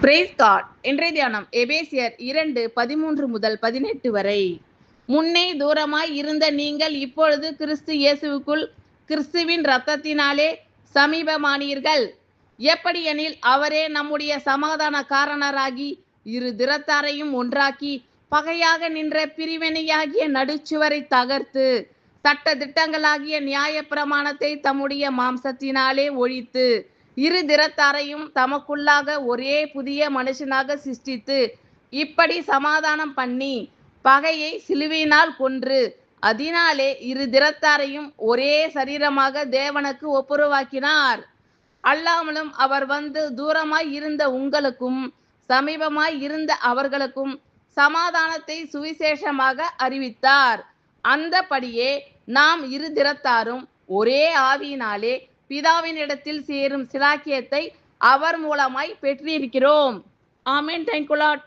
Price God. இன்றைய தியானம் எபேசியர் 2:13 முதல் 18 வரை. முன்னே தூரமாய் இருந்த நீங்கள் இப்பொழுது கிறிஸ்து இயேசுவுக்குள் கிறிஸ்துவின் இரத்தத்தினாலே சமீபமானீர்கள். எப்படியெனில் அவரே நம்முடைய சமாதானக்காரனராகி இரு திறத்தாரையும் ஒன்றாக்கி பகையாக நின்ற பிரிவினையாகிய நடுச்சுவரை தகர்த்து சட்ட திட்டங்களாகிய நியாயப்பிரமாணத்தை தம்முடைய மாம்சத்தினாலே ஒழித்து இரு திறத்தாரையும் தமக்குள்ளாக ஒரே புதிய மனுஷனாக சிருஷ்டித்து இப்படி சமாதானம் பண்ணி பகையை சிலுவையினால் கொன்று அதனாலே இரு திறத்தாரையும் ஒரே சரீரமாக தேவனுக்கு ஒப்புரவாக்கினார். அல்லாமலும் அவர் வந்து தூரமாய் இருந்த உங்களுக்கும் சமீபமாய் இருந்த அவர்களுக்கும் சமாதானத்தை சுவிசேஷமாக அறிவித்தார். அந்தபடியே நாம் இரு திறத்தாரும் ஒரே ஆவியினாலே பிதாவின் இடத்தில் சேரும் சிலாக்கியத்தை அவர் மூலமாய் பெற்றிருக்கிறோம். ஆமென். Thank you Lord.